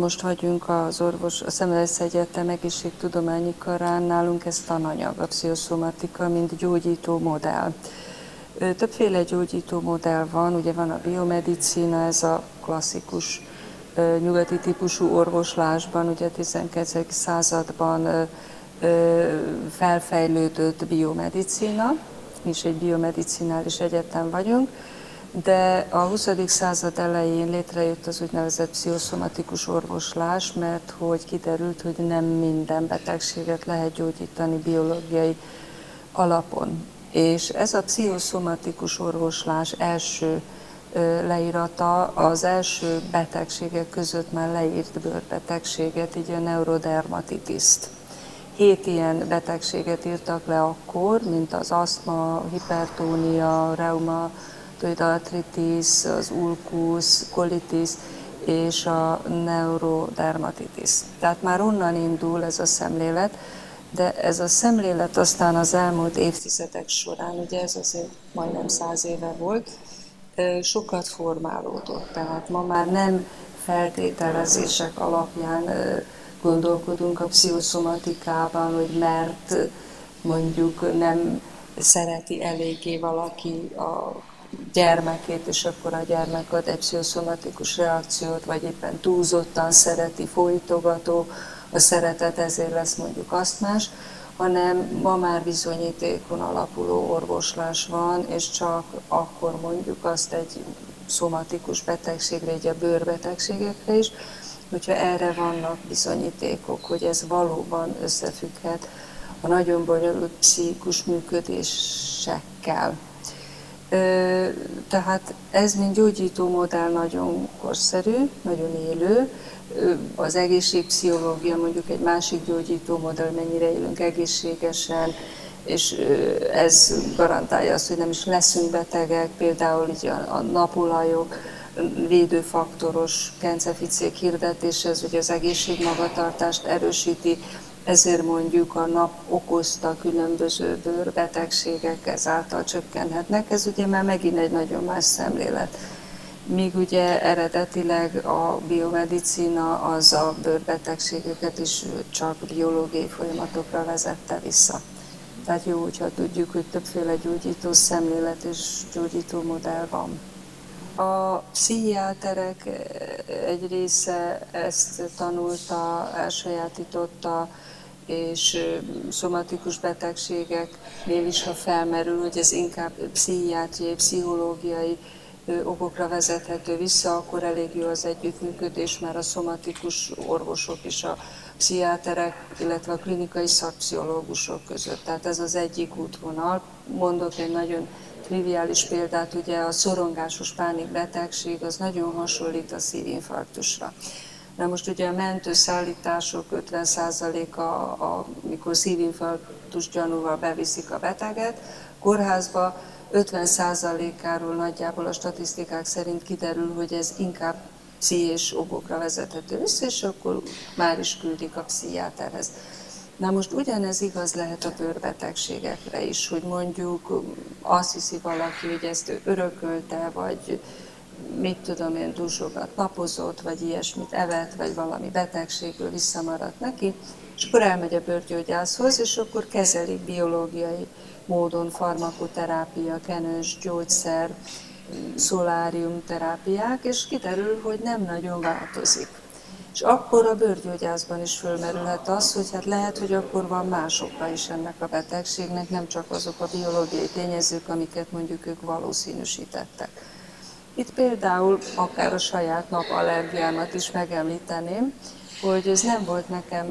most vagyunk a Szemmelweis Egyetem Egészségtudományi Karán, nálunk ez tananyag, a pszichoszomatika, mint gyógyító modell. Többféle gyógyító modell van, ugye van a biomedicina, ez a klasszikus nyugati típusú orvoslásban, ugye a 12. században felfejlődött biomedicina, mi is egy biomedicinális egyetem vagyunk, de a 20. század elején létrejött az úgynevezett pszichoszomatikus orvoslás, mert hogy kiderült, hogy nem minden betegséget lehet gyógyítani biológiai alapon. És ez a pszichoszomatikus orvoslás első leírata az első betegségek között már leírt bőrbetegséget, így a neurodermatitiszt. 7 ilyen betegséget írtak le akkor, mint az asztma, hipertónia, reumatoid artritis, az ulkusz, kolitis és a neurodermatitis. Tehát már onnan indul ez a szemlélet, de ez a szemlélet aztán az elmúlt évtizedek során, ugye ez azért majdnem 100 éve volt, sokat formálódott. Tehát ma már nem feltételezések alapján gondolkodunk a pszichoszomatikában, hogy mert mondjuk nem szereti eléggé valaki a gyermekét, és akkor a gyermek ad egy pszichoszomatikus reakciót, vagy éppen túlzottan szereti, folytogató a szeretet, ezért lesz mondjuk asztmás, hanem ma már bizonyítékon alapuló orvoslás van, és csak akkor mondjuk azt egy szomatikus betegségre, így a bőrbetegségekre is, hogyha erre vannak bizonyítékok, hogy ez valóban összefügghet a nagyon bonyolult pszichikus működésekkel. Tehát ez, mint gyógyító modell, nagyon korszerű, nagyon élő. Az egészségpszichológia mondjuk egy másik gyógyító modell, mennyire élünk egészségesen, és ez garantálja azt, hogy nem is leszünk betegek, például így a napolajok, védőfaktoros kenceficék hirdetése, ez ugye az egészségmagatartást erősíti, ezért mondjuk a nap okozta különböző bőrbetegségek ezáltal csökkenhetnek. Ez ugye már megint egy nagyon más szemlélet. Míg ugye eredetileg a biomedicina az a bőrbetegségeket is csak biológiai folyamatokra vezette vissza. Tehát jó, hogyha tudjuk, hogy többféle gyógyító szemlélet és gyógyító modell van. A pszichiáterek egy része ezt tanulta, elsajátította, és szomatikus betegségeknél is, ha felmerül, hogy ez inkább pszichiátriai, pszichológiai okokra vezethető vissza, akkor elég jó az együttműködés, mert a szomatikus orvosok és a pszichiáterek, illetve a klinikai szakpszichológusok között. Tehát ez az egyik útvonal. Mondok egy nagyon triviális példát, ugye a szorongásos pánikbetegség az nagyon hasonlít a szívinfarktusra. Na most ugye a mentőszállítások 50%-a, amikor szívinfarktus gyanúval beviszik a beteget, kórházba 50%-áról nagyjából a statisztikák szerint kiderül, hogy ez inkább pszichés okokra vezethető vissza, és akkor már is küldik a pszichiáterhez. Na most ugyanez igaz lehet a bőrbetegségekre is, hogy mondjuk azt hiszi valaki, hogy ezt ő örökölte, vagy mit tudom én, túl sokat napozott, vagy ilyesmit evett, vagy valami betegségből visszamaradt neki, és akkor elmegy a bőrgyógyászhoz, és akkor kezelik biológiai módon farmakoterápia, kenős, gyógyszer, szoláriumterápiák, és kiderül, hogy nem nagyon változik. És akkor a bőrgyógyászban is fölmerülhet az, hogy hát lehet, hogy akkor van más oka is ennek a betegségnek, nem csak azok a biológiai tényezők, amiket mondjuk ők valószínűsítettek. Itt például akár a saját napallergiámat is megemlíteném, hogy ez nem volt nekem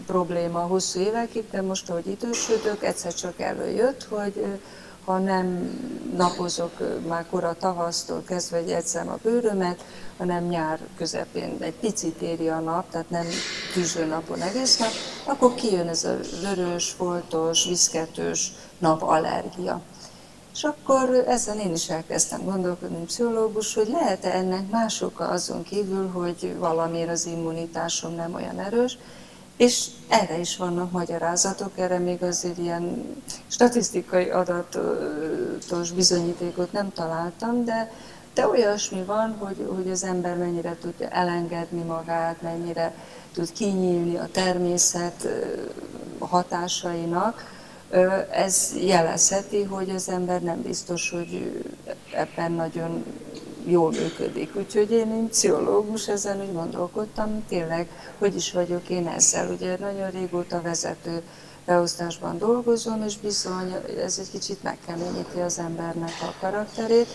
probléma hosszú évekig, de most, ahogy idősödök, egyszer csak előjött, hogy ha nem napozok már kora tavasztól kezdve, hogy edzem a bőrömet, hanem nyár közepén egy picit éri a nap, tehát nem tüzső napon egész nap, akkor kijön ez a vörös, foltos, viszketős napallergia. És akkor ezzel én is elkezdtem gondolkodni, mint pszichológus, hogy lehet-e ennek más oka azon kívül, hogy valamiért az immunitásom nem olyan erős, és erre is vannak magyarázatok, erre még azért ilyen statisztikai adatos bizonyítékot nem találtam, de De olyasmi van, hogy az ember mennyire tudja elengedni magát, mennyire tud kinyílni a természet hatásainak. Ez jelezheti, hogy az ember nem biztos, hogy ebben nagyon jól működik. Úgyhogy én, mint pszichológus, ezen úgy gondolkodtam, tényleg, hogy is vagyok én ezzel. Ugye nagyon régóta vezető beosztásban dolgozom, és bizony ez egy kicsit megkeményíti az embernek a karakterét,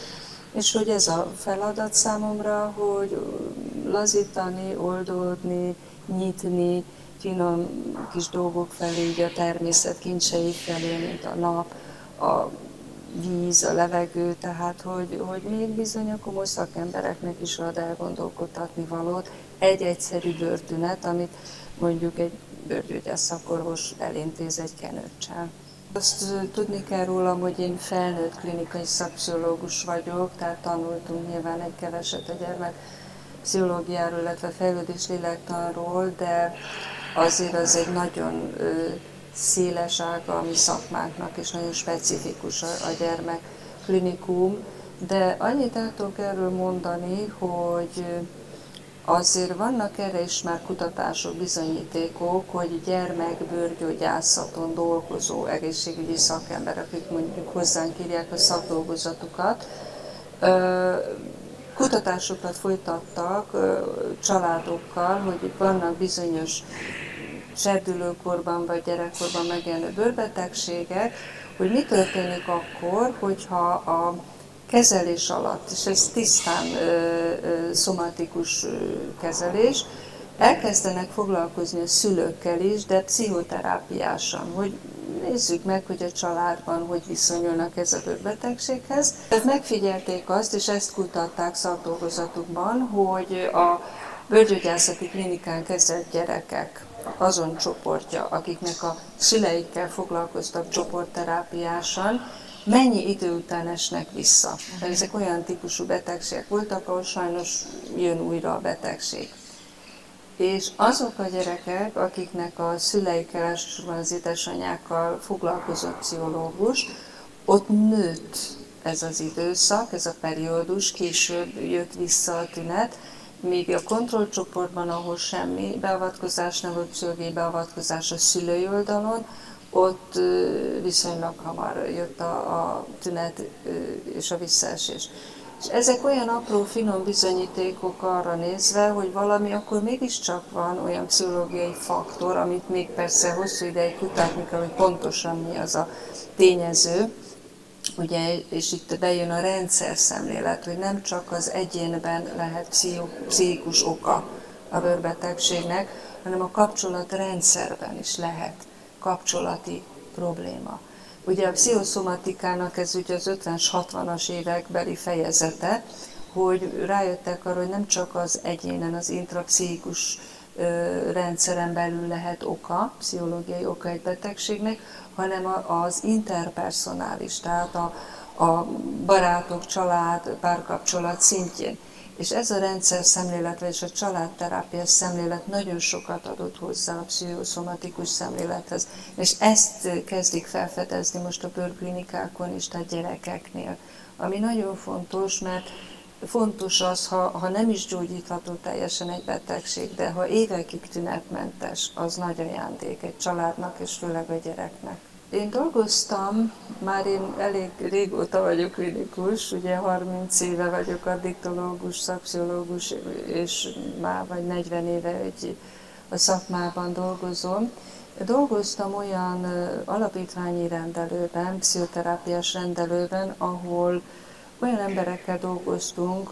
és hogy ez a feladat számomra, hogy lazítani, oldódni, nyitni, finom kis dolgok felé, így a természet kincsei felé, mint a nap, a víz, a levegő, tehát hogy még bizony a komoly szakembereknek is ad elgondolkodtatni valót egy egyszerű bőrtünet, amit mondjuk egy bőrgyógyász szakorvos elintéz egy kenőccsel. Azt tudni kell rólam, hogy én felnőtt klinikai szakpszichológus vagyok, tehát tanultunk nyilván egy keveset a gyermekpszichológiáról, illetve fejlődés lélektanról, de azért az egy nagyon széles ága a mi szakmánknak, és nagyon specifikus a gyermekklinikum. De annyit el tudok erről mondani, hogy azért vannak erre is már kutatások, bizonyítékok, hogy gyermekbőrgyógyászaton dolgozó egészségügyi szakemberek, akik mondjuk hozzánk írják a szakdolgozatukat, kutatásokat folytattak családokkal, hogy vannak bizonyos serdülőkorban vagy gyerekkorban megjelenő bőrbetegségek, hogy mi történik akkor, hogyha a kezelés alatt, és ez tisztán szomatikus kezelés, elkezdenek foglalkozni a szülőkkel is, de pszichoterápiásan, hogy nézzük meg, hogy a családban hogy viszonyulnak ez a bőrbetegséghez. Tehát megfigyelték azt, és ezt kutatták szakdolgozatukban, hogy a bőrgyógyászati klinikán kezelt gyerekek azon csoportja, akiknek a szüleikkel foglalkoztak csoportterápiásan, mennyi idő után esnek vissza. Ezek olyan típusú betegségek voltak, ahol sajnos jön újra a betegség. És azok a gyerekek, akiknek a szüleikkel, elsősorban az édesanyákkal foglalkozott pszichológus, ott nőtt ez az időszak, ez a periódus, később jött vissza a tünet, míg a kontrollcsoportban, ahol semmi beavatkozás nem volt, pszichológiai beavatkozás a szülői oldalon, ott viszonylag hamar jött a tünet és a visszaesés. És ezek olyan apró, finom bizonyítékok arra nézve, hogy valami akkor mégiscsak van olyan pszichológiai faktor, amit még persze hosszú ideig kutatni kell, hogy pontosan mi az a tényező. Ugye, és itt bejön a rendszer szemlélet, hogy nem csak az egyénben lehet pszichikus oka a bőrbetegségnek, hanem a kapcsolatrendszerben is lehet kapcsolati probléma. Ugye a pszichoszomatikának ez ugye az 50-es, 60-as évekbeli fejezete, hogy rájöttek arra, hogy nem csak az egyénen, az intrapszichikus rendszeren belül lehet oka, pszichológiai oka egy betegségnek, hanem az interpersonális, tehát a barátok, család, párkapcsolat szintjén. És ez a rendszer szemlélet, és a családterápiás szemlélet nagyon sokat adott hozzá a pszichoszomatikus szemlélethez. És ezt kezdik felfedezni most a bőrklinikákon is, tehát gyerekeknél. Ami nagyon fontos, mert fontos az, ha nem is gyógyítható teljesen egy betegség, de ha évekig tünetmentes, az nagy ajándék egy családnak és főleg a gyereknek. Én dolgoztam, már én elég régóta vagyok klinikus, ugye 30 éve vagyok addiktológus, szakpszichológus, és már vagy 40 éve a szakmában dolgozom. Dolgoztam olyan alapítványi rendelőben, pszichoterápiás rendelőben, ahol olyan emberekkel dolgoztunk,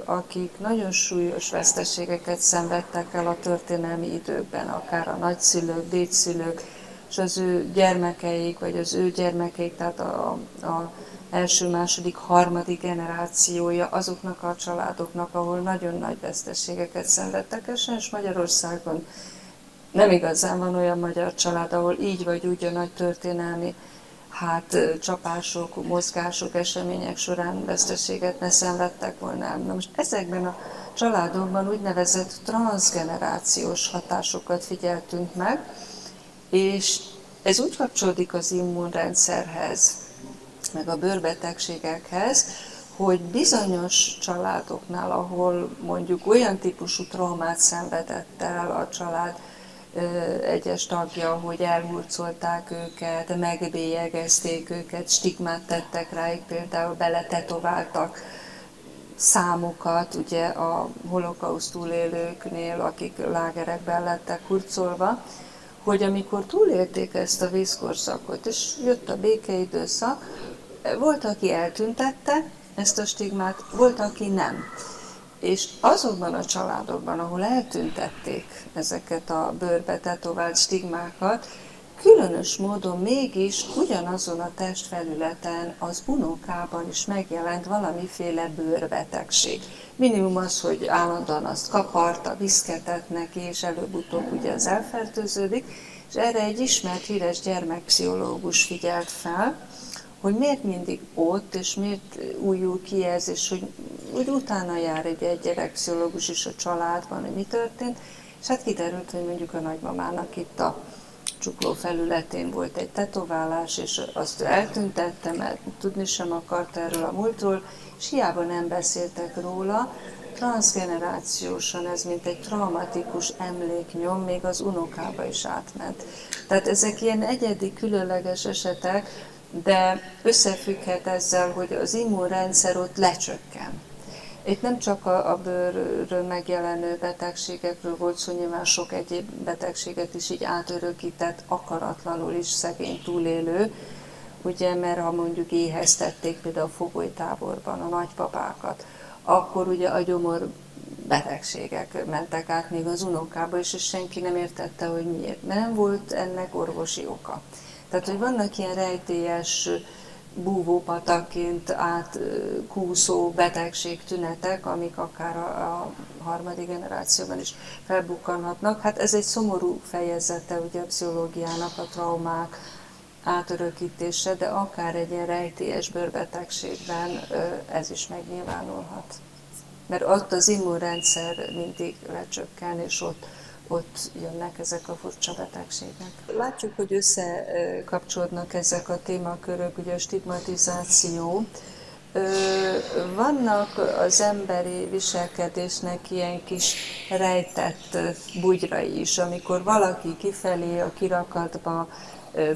akik nagyon súlyos veszteségeket szenvedtek el a történelmi időkben, akár a nagyszülők, dédszülők, és az ő gyermekeik, vagy az ő gyermekeik, tehát a első, második, harmadik generációja azoknak a családoknak, ahol nagyon nagy veszteségeket szenvedtek el, és Magyarországon nem igazán van olyan magyar család, ahol így vagy úgy a nagy történelmi csapások, mozgások, események során veszteséget ne szenvedtek volna. Na most ezekben a családokban úgynevezett transzgenerációs hatásokat figyeltünk meg, és ez úgy kapcsolódik az immunrendszerhez, meg a bőrbetegségekhez, hogy bizonyos családoknál, ahol mondjuk olyan típusú traumát szenvedett el a család egyes tagja, hogy elhurcolták őket, megbélyegezték őket, stigmát tettek rájuk, például beletetováltak számokat, ugye a holokauszt túlélőknél, akik lágerekben lettek hurcolva, hogy amikor túlélték ezt a vészkorszakot, és jött a békeidőszak, volt, aki eltüntette ezt a stigmát, volt, aki nem. És azokban a családokban, ahol eltüntették ezeket a bőrbe tetovált stigmákat, különös módon mégis ugyanazon a testfelületen az unokában is megjelent valamiféle bőrbetegség. Minimum az, hogy állandóan azt kaparta, viszketett neki, és előbb-utóbb ugye az elfertőződik, és erre egy ismert híres gyermekpszichológus figyelt fel, hogy miért mindig ott, és miért újul ki ez, és hogy úgy utána jár egy gyerekpszichológus is a családban, hogy mi történt, és hát kiderült, hogy mondjuk a nagymamának itt a csukló felületén volt egy tetoválás, és azt eltüntette, mert tudni sem akart erről a múltról, és hiába nem beszéltek róla, transzgenerációsan ez mint egy traumatikus emléknyom még az unokába is átment. Tehát ezek ilyen egyedi, különleges esetek, de összefügghet ezzel, hogy az immunrendszer ott lecsökken. Itt nem csak a bőrről megjelenő betegségekről volt szó, nyilván sok egyéb betegséget is így átörökített, akaratlanul is szegény túlélő, ugye, mert ha mondjuk éheztették például a fogolytáborban a nagypapákat, akkor ugye a gyomor betegségek mentek át még az unokába is, és senki nem értette, hogy miért. Nem volt ennek orvosi oka. Tehát, hogy vannak ilyen rejtélyes búvópataként átkúszó betegségtünetek, amik akár a harmadik generációban is felbukkanhatnak. Hát ez egy szomorú fejezete ugye a pszichológiának, a traumák átörökítése, de akár egy ilyen rejtélyes bőrbetegségben ez is megnyilvánulhat. Mert ott az immunrendszer mindig lecsökken, és ott jönnek ezek a furcsa betegségek. Látjuk, hogy összekapcsolódnak ezek a témakörök, ugye a stigmatizáció. Vannak az emberi viselkedésnek ilyen kis rejtett bugyrai is, amikor valaki kifelé a kirakatba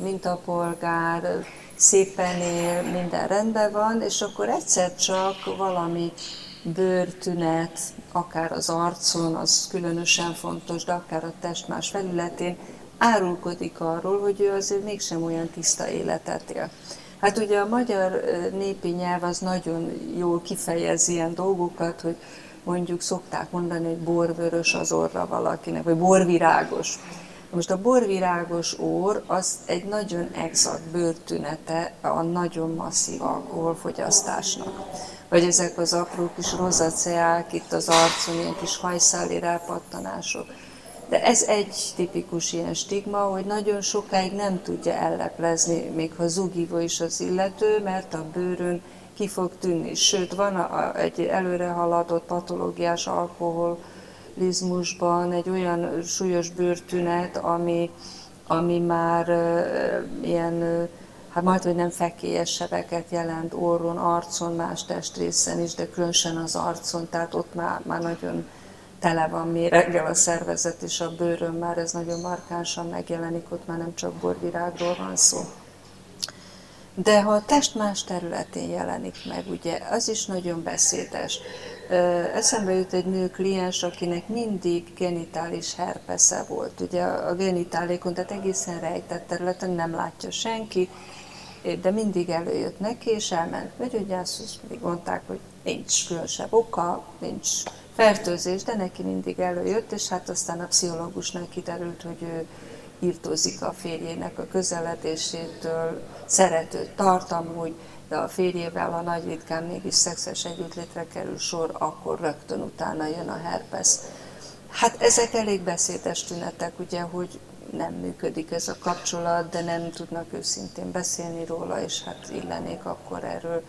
mintapolgár, szépen él, minden rendben van, és akkor egyszer csak valami bőrtünet, akár az arcon, az különösen fontos, de akár a test más felületén árulkodik arról, hogy ő azért mégsem olyan tiszta életet él. Hát ugye a magyar népi nyelv az nagyon jól kifejezi ilyen dolgokat, hogy mondjuk szokták mondani, hogy borvörös az orra valakinek, vagy borvirágos. Most a borvirágos orr az egy nagyon exakt bőrtünete a nagyon masszív alkoholfogyasztásnak. Vagy ezek az apró kis rozaceák itt az arcon, ilyen kis hajszáli rápattanások. De ez egy tipikus ilyen stigma, hogy nagyon sokáig nem tudja elleplezni, még ha zugívó is az illető, mert a bőrön ki fog tűnni. Sőt, van egy előre haladott patológiás alkoholizmusban egy olyan súlyos bőrtünet, ami már ilyen, hát majd, hogy nem fekélyes sebeket jelent orron, arcon, más testrészen is, de különösen az arcon, tehát ott már nagyon tele van méreggel a szervezet, és a bőrön már ez nagyon markánsan megjelenik, ott már nem csak borvirágról van szó. De ha a test más területén jelenik meg, ugye, az is nagyon beszédes. Eszembe jut egy nő kliens, akinek mindig genitális herpesze volt. Ugye a genitálékon, tehát egészen rejtett területen nem látja senki, de mindig előjött neki, és elment bőrgyógyászhoz, még mondták, hogy nincs különösebb oka, nincs fertőzés, de neki mindig előjött, és hát aztán a pszichológusnak kiderült, hogy ő írtózik a férjének a közeledésétől, szeretőt tart amúgy, de a férjével, ha nagy ritkán mégis szexuális együttlétre kerül sor, akkor rögtön utána jön a herpesz. Hát ezek elég beszédes tünetek, ugye, hogy nem működik ez a kapcsolat, de nem tudnak őszintén beszélni róla, és hát illenék akkor erről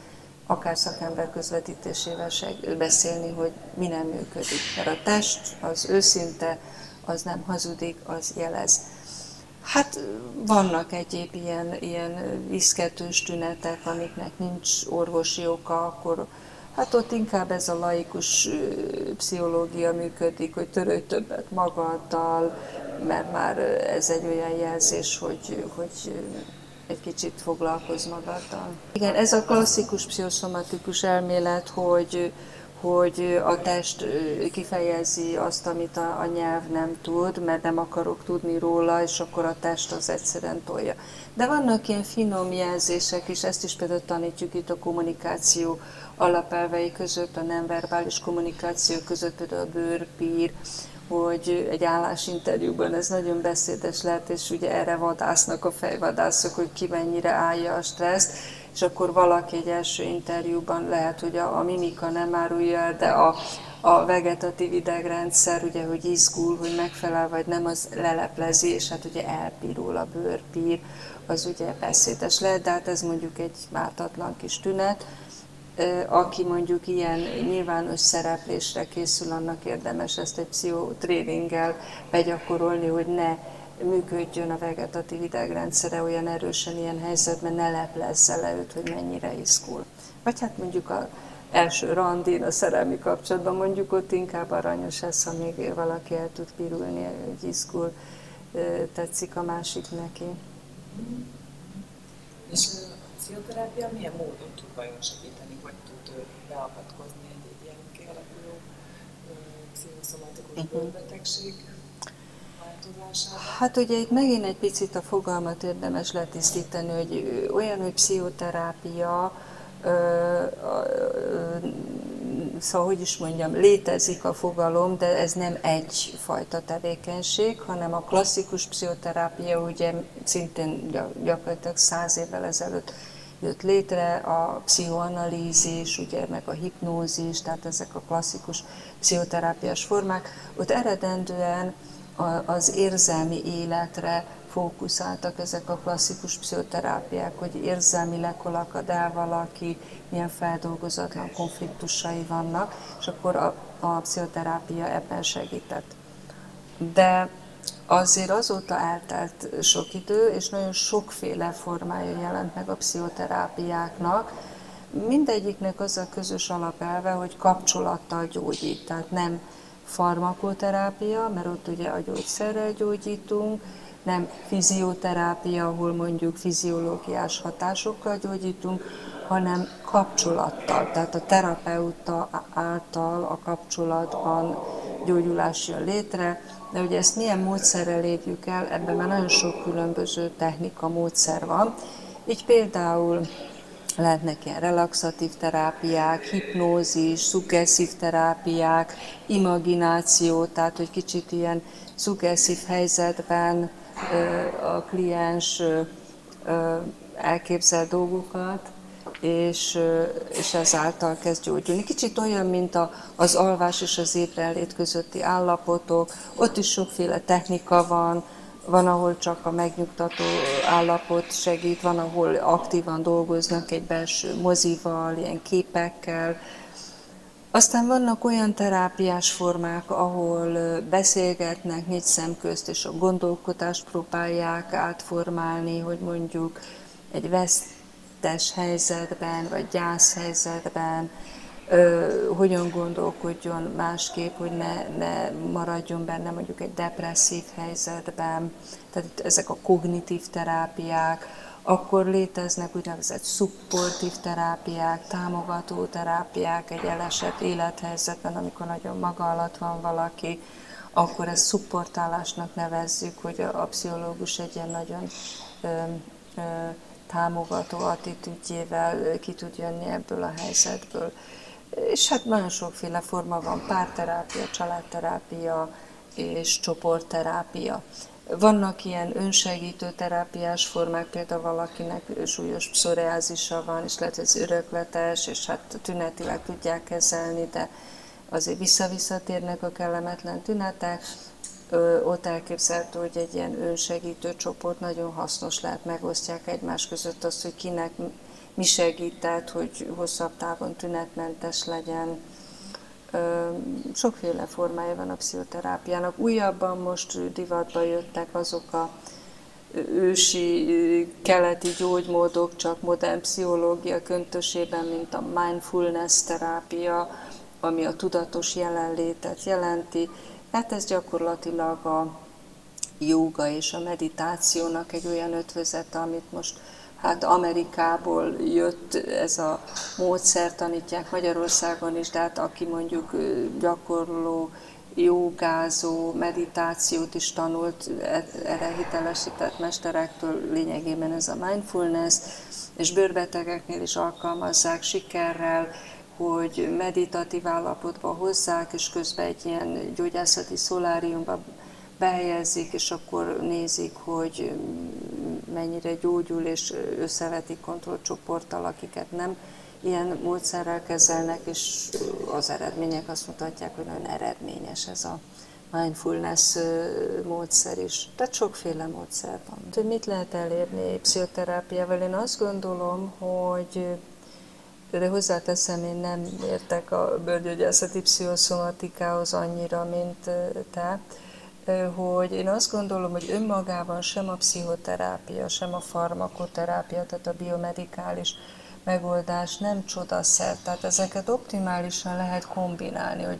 akár szakember közvetítésével beszélni, hogy mi nem működik. Mert a test az őszinte, az nem hazudik, az jelez. Hát vannak egyéb ilyen viszketős tünetek, amiknek nincs orvosi oka, akkor Hát ott inkább ez a laikus pszichológia működik, hogy törődj többet magaddal, mert már ez egy olyan jelzés, hogy egy kicsit foglalkozz magaddal. Igen, ez a klasszikus pszichoszomatikus elmélet, hogy a test kifejezi azt, amit a nyelv nem tud, mert nem akarok tudni róla, és akkor a test az egyszerűen tolja. De vannak ilyen finom jelzések is, ezt is például tanítjuk itt a kommunikáció alapelvei között, a nem-verbális kommunikáció között, például a bőrpír, hogy egy állásinterjúban ez nagyon beszédes lehet, és ugye erre vadásznak a fejvadászok, hogy ki mennyire állja a stresszt, és akkor valaki egy első interjúban lehet, hogy a mimika nem árulja el, de a vegetatív idegrendszer, ugye, hogy izgul, hogy megfelel vagy nem, az leleplezi, és hát ugye elpirul a bőrpír, az ugye beszédes lehet, de hát ez mondjuk egy ártatlan kis tünet. Aki mondjuk ilyen nyilvános szereplésre készül, annak érdemes ezt egy pszichotréninggel begyakorolni, hogy ne működjön a vegetatív idegrendszere olyan erősen ilyen helyzetben, ne leplezze le őt, hogy mennyire izgul. Vagy hát mondjuk az első randin, a szerelmi kapcsolatban mondjuk ott inkább aranyos ez, ha még valaki el tud pirulni, hogy izgul, tetszik a másik neki. És a pszichoterápia milyen módon tud vajon segíteni, vagy tud beavatkozni egy ilyen kialakuló pszichoszomatikus bőrbetegség változásába? Hát ugye itt megint egy picit a fogalmat érdemes letisztítani, hogy olyan, hogy pszichoterápia, szóval, hogy is mondjam, létezik a fogalom, de ez nem egyfajta tevékenység, hanem a klasszikus pszichoterápia ugye szintén gyakorlatilag 100 évvel ezelőtt jött létre, a pszichoanalízis, ugye, meg a hipnózis, tehát ezek a klasszikus pszichoterápiás formák. Ott eredendően az érzelmi életre fókuszáltak ezek a klasszikus pszichoterápiák, hogy érzelmileg hol akad el valaki, milyen feldolgozatlan konfliktusai vannak, és akkor a pszichoterápia ebben segített. De azért azóta eltelt sok idő, és nagyon sokféle formája jelent meg a pszichoterápiáknak. Mindegyiknek az a közös alapelve, hogy kapcsolattal gyógyít, tehát nem farmakoterápia, mert ott ugye a gyógyszerrel gyógyítunk, nem fizioterápia, ahol mondjuk fiziológiás hatásokkal gyógyítunk, hanem kapcsolattal. Tehát a terapeuta által a kapcsolatban gyógyulás jön létre, de ugye ezt milyen módszerrel érjük el, ebben már nagyon sok különböző technika, módszer van. Így például lehetnek ilyen relaxatív terápiák, hipnózis, szuggesszív terápiák, imagináció, tehát hogy kicsit ilyen szuggesszív helyzetben a kliens elképzel dolgokat, és ezáltal kezd gyógyulni. Kicsit olyan, mint az alvás és az ébrenlét közötti állapotok, ott is sokféle technika van, ahol csak a megnyugtató állapot segít, van, ahol aktívan dolgoznak egy belső mozival, ilyen képekkel. Aztán vannak olyan terápiás formák, ahol beszélgetnek négy szem közt, és a gondolkodást próbálják átformálni, hogy mondjuk egy vesztes helyzetben, vagy gyászhelyzetben hogyan gondolkodjon másképp, hogy ne maradjon benne mondjuk egy depresszív helyzetben. Tehát ezek a kognitív terápiák, akkor léteznek úgynevezett szupportív terápiák, támogató terápiák egy elesett élethelyzetben, amikor nagyon maga alatt van valaki, akkor ezt szupportálásnak nevezzük, hogy a pszichológus egy ilyen nagyon támogató attitűdjével ki tud jönni ebből a helyzetből. És hát nagyon sokféle forma van, párterápia, családterápia és csoportterápia. Vannak ilyen önsegítő terápiás formák, például valakinek súlyos pszoriázisa van, és lehet, hogy ez örökletes, és hát tünetileg tudják kezelni, de azért visszatérnek a kellemetlen tünetek. Ott elképzelhető, hogy egy ilyen önsegítő csoport nagyon hasznos lehet, megosztják egymás között azt, hogy kinek mi segített, hogy hosszabb távon tünetmentes legyen. Sokféle formája van a pszichoterápiának. Újabban most divatba jöttek azok a ősi keleti gyógymódok, csak modern pszichológia köntösében, mint a mindfulness terápia, ami a tudatos jelenlétet jelenti. Hát ez gyakorlatilag a jóga és a meditációnak egy olyan ötvözete, amit most hát Amerikából jött ez a módszer, tanítják Magyarországon is, de hát aki mondjuk gyakorló, jogázó, meditációt is tanult, erre hitelesített mesterektől lényegében ez a mindfulness, és bőrbetegeknél is alkalmazzák sikerrel, hogy meditatív állapotba hozzák, és közben egy ilyen gyógyászati szoláriumba behelyezik, és akkor nézik, hogy mennyire gyógyul, és összevetik kontrollcsoporttal, akiket nem ilyen módszerrel kezelnek, és az eredmények azt mutatják, hogy nagyon eredményes ez a mindfulness módszer is. Tehát sokféle módszer van. Hogy mit lehet elérni pszichoterápiával? Én azt gondolom, hogy de hozzáteszem, én nem értek a bőrgyógyászati pszichoszomatikához annyira, mint te, hogy én azt gondolom, hogy önmagában sem a pszichoterápia, sem a farmakoterápia, tehát a biomedikális megoldás nem csodaszer. Tehát ezeket optimálisan lehet kombinálni, hogy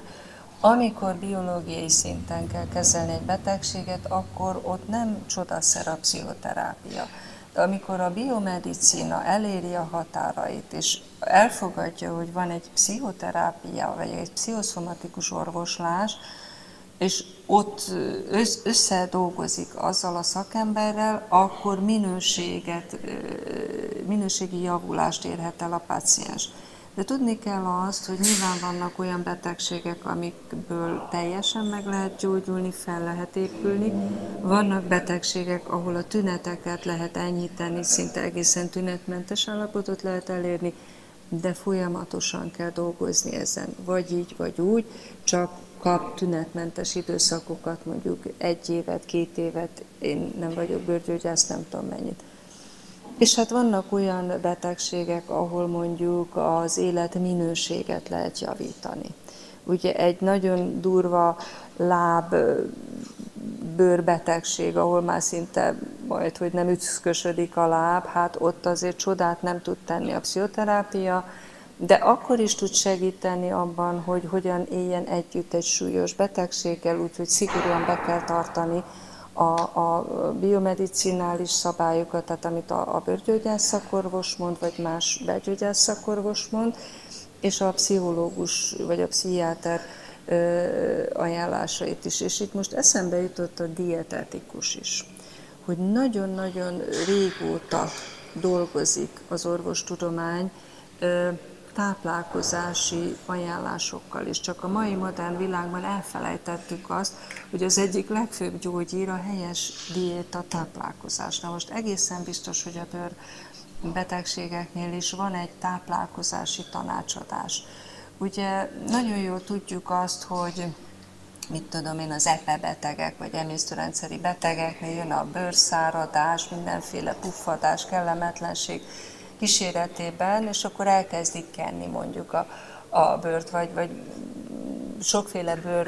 amikor biológiai szinten kell kezelni egy betegséget, akkor ott nem csodaszer a pszichoterápia. De amikor a biomedicina eléri a határait, és elfogadja, hogy van egy pszichoterápia, vagy egy pszichoszomatikus orvoslás, és ott összedolgozik azzal a szakemberrel, akkor minőségi javulást érhet el a páciens. De tudni kell azt, hogy nyilván vannak olyan betegségek, amikből teljesen meg lehet gyógyulni, fel lehet épülni. Vannak betegségek, ahol a tüneteket lehet enyhíteni, szinte egészen tünetmentes állapotot lehet elérni, de folyamatosan kell dolgozni ezen, vagy így, vagy úgy, csak kap tünetmentes időszakokat, mondjuk 1 évet, 2 évet, én nem vagyok bőrgyógyász, nem tudom mennyit. És hát vannak olyan betegségek, ahol mondjuk az életminőséget lehet javítani. Ugye egy nagyon durva bőrbetegség, ahol már szinte majd, hogy nem üszkösödik a láb, hát ott azért csodát nem tud tenni a pszichoterápia, de akkor is tud segíteni abban, hogy hogyan éljen együtt egy súlyos betegséggel, úgyhogy szigorúan be kell tartani a biomedicinális szabályokat, tehát amit a bőrgyógyász szakorvos mond, vagy más belgyógyász szakorvos mond, és a pszichológus vagy a pszichiáter ajánlásait is. És itt most eszembe jutott a dietetikus is, hogy nagyon-nagyon régóta dolgozik az orvostudomány táplálkozási ajánlásokkal is. Csak a mai modern világban elfelejtettük azt, hogy az egyik legfőbb gyógyír a helyes diéta táplálkozás. Na most egészen biztos, hogy a bőrbetegségeknél is van egy táplálkozási tanácsadás. Ugye nagyon jól tudjuk azt, hogy mit tudom én, az epe betegek, vagy emésztőrendszeri betegeknél jön a bőrszáradás, mindenféle puffadás, kellemetlenség kíséretében, és akkor elkezdik kenni mondjuk a bőrt, vagy sokféle bőr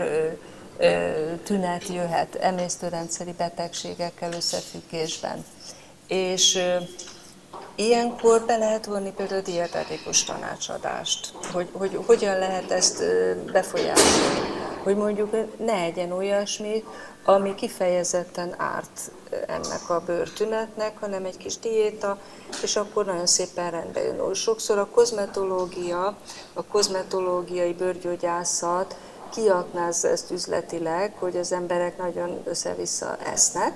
tünet jöhet emésztőrendszeri betegségekkel összefüggésben. És ilyenkor be lehet vonni például a dietetikus tanácsadást, hogy hogyan lehet ezt befolyásolni, hogy mondjuk ne egyen olyasmi, ami kifejezetten árt ennek a bőrtünetnek, hanem egy kis diéta, és akkor nagyon szépen rendbe jön. Sokszor a kozmetológiai bőrgyógyászat kiaknázza ezt üzletileg, hogy az emberek nagyon össze-vissza esznek,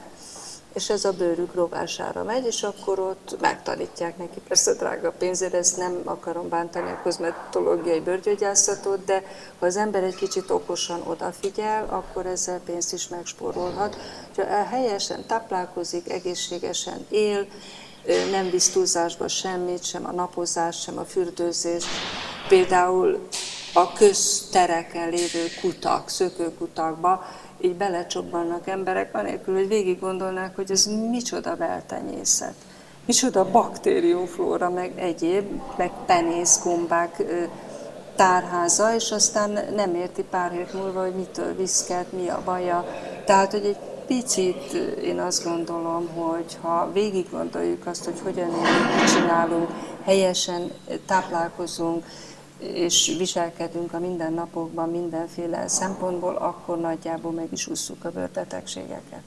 és ez a bőrük rovására megy, és akkor ott megtanítják neki, persze drága pénzért, ezt nem akarom bántani a kozmetológiai bőrgyógyászatot, de ha az ember egy kicsit okosan odafigyel, akkor ezzel pénzt is megspórolhat. Ha helyesen táplálkozik, egészségesen él, nem visz túlzásba semmit, sem a napozást, sem a fürdőzést. Például a köztereken lévő kutak, szökőkutakba így belecsobbannak emberek, anélkül, hogy végig gondolnák, hogy ez micsoda beltenyészet, micsoda baktériumflóra, meg egyéb, meg penészgombák tárháza, és aztán nem érti pár hét múlva, hogy mitől viszket, mi a baja. Tehát, hogy egy picit én azt gondolom, hogy ha végig gondoljuk azt, hogy hogyan élünk, mit csinálunk, helyesen táplálkozunk, és viselkedünk a mindennapokban mindenféle szempontból, akkor nagyjából meg is ússzuk a bőrbetegségeket.